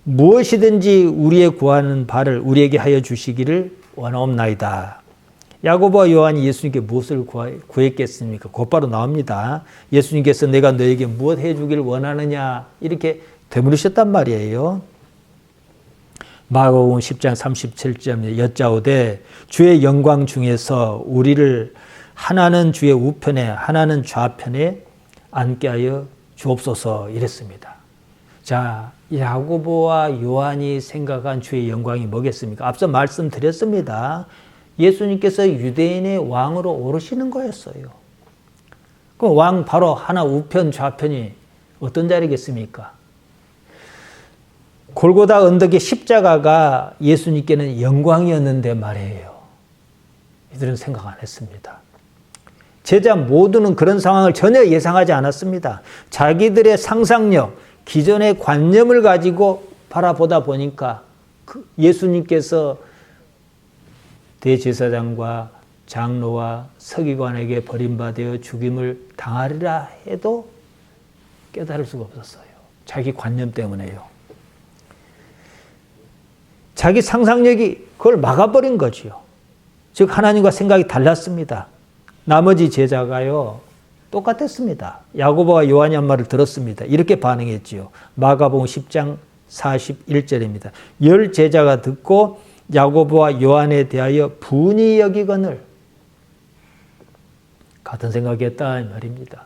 무엇이든지 우리의 구하는 바를 우리에게 하여 주시기를 원하옵나이다. 야고보와 요한이 예수님께 무엇을 구했겠습니까? 곧바로 나옵니다. 예수님께서 내가 너에게 무엇 해주길 원하느냐 이렇게 되물으셨단 말이에요. 마가복음 10장 37절에 여짜오되 주의 영광 중에서 우리를 하나는 주의 우편에 하나는 좌편에 앉게 하여 주옵소서 이랬습니다. 자, 야고보와 요한이 생각한 주의 영광이 뭐겠습니까? 앞서 말씀드렸습니다. 예수님께서 유대인의 왕으로 오르시는 거였어요. 그 왕 바로 하나 우편 좌편이 어떤 자리겠습니까? 골고다 언덕의 십자가가 예수님께는 영광이었는데 말이에요. 이들은 생각 안 했습니다. 제자 모두는 그런 상황을 전혀 예상하지 않았습니다. 자기들의 상상력, 기존의 관념을 가지고 바라보다 보니까 예수님께서 대제사장과 장로와 서기관에게 버림받아 죽임을 당하리라 해도 깨달을 수가 없었어요. 자기 관념 때문에요. 자기 상상력이 그걸 막아버린 거지요. 즉 하나님과 생각이 달랐습니다. 나머지 제자가요 똑같았습니다. 야고보와 요한이 한 말을 들었습니다. 이렇게 반응했지요. 마가복음 10장 41절입니다. 10 제자가 듣고 야고보와 요한에 대하여 분이 여기거늘 같은 생각했다 이 말입니다.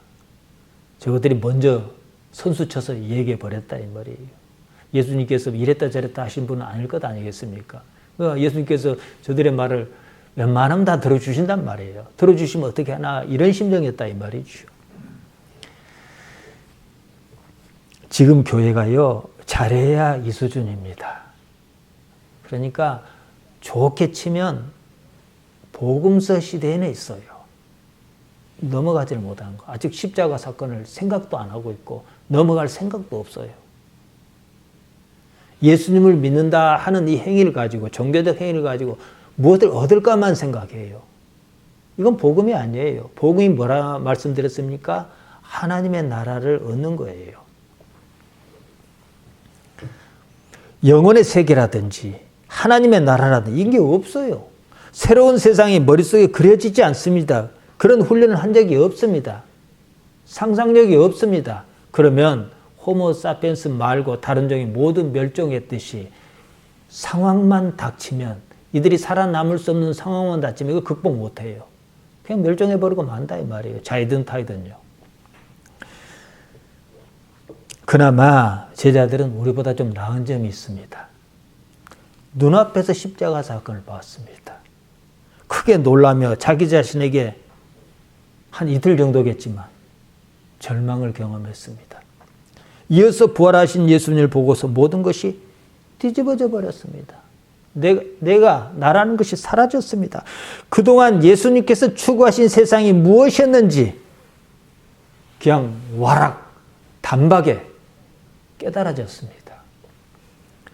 저것들이 먼저 선수 쳐서 얘기해 버렸다 이 말이에요. 예수님께서 이랬다 저랬다 하신 분은 아닐 것 아니겠습니까? 예수님께서 저들의 말을 웬만하면 다 들어주신단 말이에요. 들어주시면 어떻게 하나 이런 심정이었다 이 말이죠. 지금 교회가요 잘해야 이 수준입니다. 그러니까 좋게 치면 복음서 시대에는 있어요. 넘어가지를 못한 거. 아직 십자가 사건을 생각도 안 하고 있고 넘어갈 생각도 없어요. 예수님을 믿는다 하는 이 행위를 가지고 종교적 행위를 가지고 무엇을 얻을까만 생각해요. 이건 복음이 아니에요. 복음이 뭐라 말씀드렸습니까? 하나님의 나라를 얻는 거예요. 영혼의 세계라든지 하나님의 나라라든지 이게 없어요. 새로운 세상이 머릿속에 그려지지 않습니다. 그런 훈련을 한 적이 없습니다. 상상력이 없습니다. 그러면 호모 사피엔스 말고 다른 종이 모두 멸종했듯이 상황만 닥치면 이들이 살아남을 수 없는 상황만 닥치면 이거 극복 못해요. 그냥 멸종해버리고 만다 이 말이에요. 자이든 타이든요. 그나마 제자들은 우리보다 좀 나은 점이 있습니다. 눈앞에서 십자가 사건을 봤습니다. 크게 놀라며 자기 자신에게 한 이틀 정도겠지만 절망을 경험했습니다. 이어서 부활하신 예수님을 보고서 모든 것이 뒤집어져 버렸습니다. 나라는 것이 사라졌습니다. 그동안 예수님께서 추구하신 세상이 무엇이었는지 그냥 와락 단박에 깨달아졌습니다.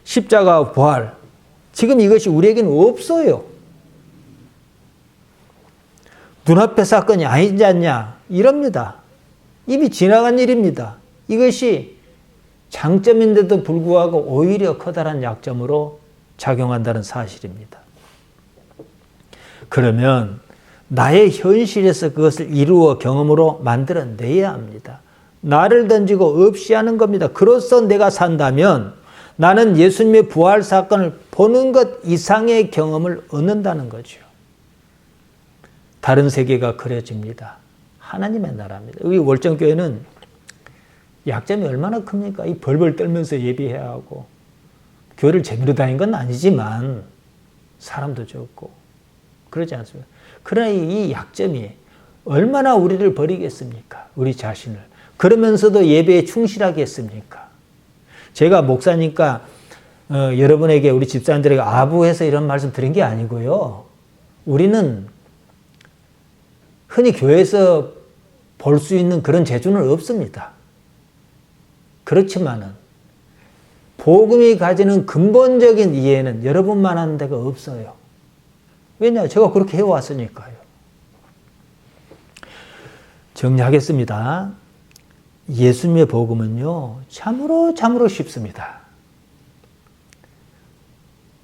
십자가와 부활, 지금 이것이 우리에게는 없어요. 눈앞의 사건이 아니지 않냐 이럽니다. 이미 지나간 일입니다. 이것이 장점인데도 불구하고 오히려 커다란 약점으로 작용한다는 사실입니다. 그러면 나의 현실에서 그것을 이루어 경험으로 만들어내야 합니다. 나를 던지고 없이 하는 겁니다. 그로써 내가 산다면 나는 예수님의 부활 사건을 보는 것 이상의 경험을 얻는다는 거죠. 다른 세계가 그려집니다. 하나님의 나라입니다. 여기 월정교회는 약점이 얼마나 큽니까? 이 벌벌 떨면서 예배해야 하고 교회를 재미로 다닌 건 아니지만 사람도 적고 그러지 않습니까? 그러나 이 약점이 얼마나 우리를 버리겠습니까? 우리 자신을. 그러면서도 예배에 충실하겠습니까? 제가 목사니까 여러분에게 우리 집사님들에게 아부해서 이런 말씀 드린 게 아니고요. 우리는 흔히 교회에서 볼 수 있는 그런 재주는 없습니다. 그렇지만은 복음이 가지는 근본적인 이해는 여러분만 하는 데가 없어요. 왜냐? 제가 그렇게 해왔으니까요. 정리하겠습니다. 예수님의 복음은요, 참으로 쉽습니다.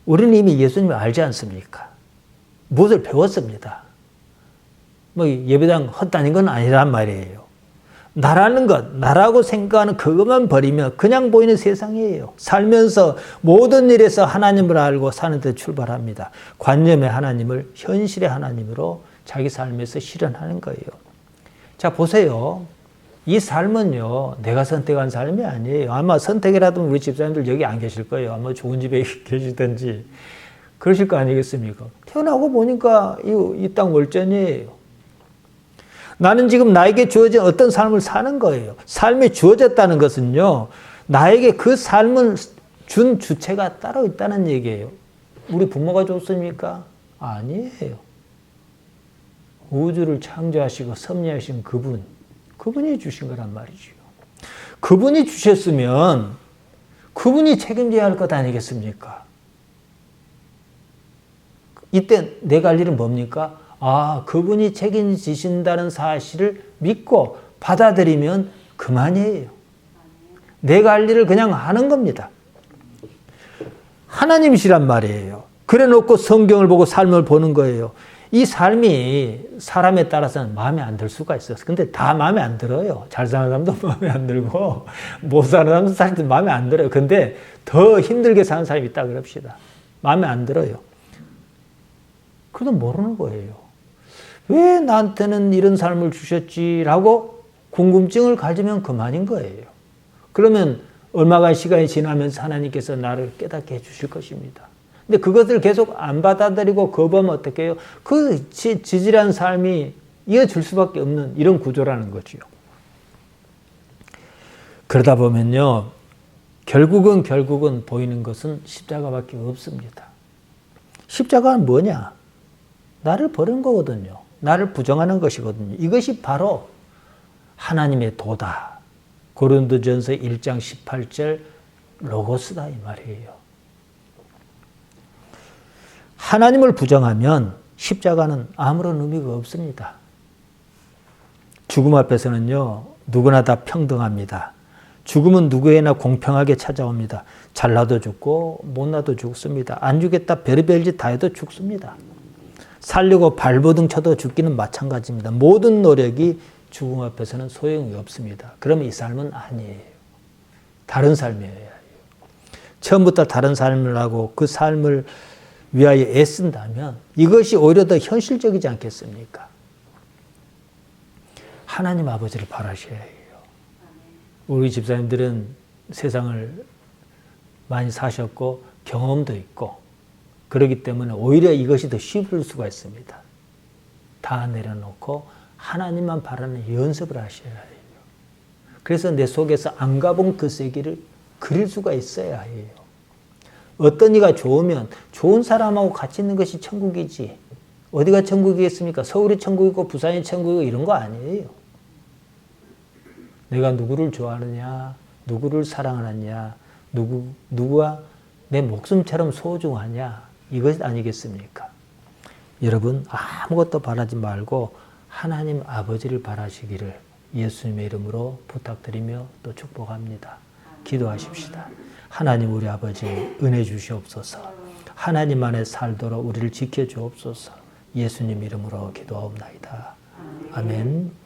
우리는 이미 예수님을 알지 않습니까? 무엇을 배웠습니다. 예배당 헛다닌 건 아니란 말이에요. 나라는 것, 나라고 생각하는 그것만 버리면 그냥 보이는 세상이에요. 살면서 모든 일에서 하나님을 알고 사는 데 출발합니다. 관념의 하나님을 현실의 하나님으로 자기 삶에서 실현하는 거예요. 자, 보세요. 이 삶은요, 내가 선택한 삶이 아니에요. 아마 선택이라도 우리 집사님들 여기 안 계실 거예요. 아마 좋은 집에 계시든지 그러실 거 아니겠습니까? 태어나고 보니까 이 땅 월전이에요. 나는 지금 나에게 주어진 어떤 삶을 사는 거예요. 삶이 주어졌다는 것은요, 나에게 그 삶을 준 주체가 따로 있다는 얘기예요. 우리 부모가 줬습니까? 아니에요. 우주를 창조하시고 섭리하신 그분이 주신 거란 말이죠. 그분이 주셨으면 그분이 책임져야 할 것 아니겠습니까? 이때 내가 할 일은 뭡니까? 그분이 책임지신다는 사실을 믿고 받아들이면 그만이에요. 내가 할 일을 그냥 하는 겁니다. 하나님이시란 말이에요. 그래 놓고 성경을 보고 삶을 보는 거예요. 이 삶이 사람에 따라서는 마음에 안 들 수가 있어요. 근데 다 마음에 안 들어요. 잘 사는 사람도 마음에 안 들고 못 사는 사람도 사실 마음에 안 들어요. 근데 더 힘들게 사는 사람이 있다 그럽시다. 마음에 안 들어요. 그래도 모르는 거예요. 왜 나한테는 이런 삶을 주셨지라고 궁금증을 가지면 그만인 거예요. 그러면 얼마간 시간이 지나면서 하나님께서 나를 깨닫게 해주실 것입니다. 근데 그것을 계속 안 받아들이고 거부하면 어떻게 해요? 그 지질한 삶이 이어질 수밖에 없는 이런 구조라는 거죠. 그러다 보면요, 결국은 보이는 것은 십자가밖에 없습니다. 십자가는 뭐냐? 나를 버리는 거거든요. 나를 부정하는 것이거든요. 이것이 바로 하나님의 도다. 고린도전서 1장 18절 로고스다 이 말이에요. 하나님을 부정하면 십자가는 아무런 의미가 없습니다. 죽음 앞에서는요, 누구나 다 평등합니다. 죽음은 누구에나 공평하게 찾아옵니다. 잘나도 죽고 못나도 죽습니다. 안 죽겠다 별의별 짓 다 해도 죽습니다. 살려고 발버둥 쳐도 죽기는 마찬가지입니다. 모든 노력이 죽음 앞에서는 소용이 없습니다. 그러면 이 삶은 아니에요. 다른 삶이어야 해요. 처음부터 다른 삶을 하고 그 삶을 위하여 애쓴다면 이것이 오히려 더 현실적이지 않겠습니까? 하나님 아버지를 바라셔야 해요. 우리 집사님들은 세상을 많이 사셨고 경험도 있고 그렇기 때문에 오히려 이것이 더 쉬울 수가 있습니다. 다 내려놓고 하나님만 바라는 연습을 하셔야 해요. 그래서 내 속에서 안 가본 그 세계를 그릴 수가 있어야 해요. 어떤 이가 좋으면 좋은 사람하고 같이 있는 것이 천국이지. 어디가 천국이겠습니까? 서울이 천국이고 부산이 천국이고 이런 거 아니에요. 내가 누구를 좋아하느냐, 누구를 사랑하느냐, 누구와 내 목숨처럼 소중하냐, 이것 아니겠습니까? 여러분, 아무것도 바라지 말고 하나님 아버지를 바라시기를 예수님의 이름으로 부탁드리며 또 축복합니다. 기도하십시다. 하나님 우리 아버지 은혜 주시옵소서. 하나님 안에 살도록 우리를 지켜주옵소서. 예수님 이름으로 기도하옵나이다. 아멘.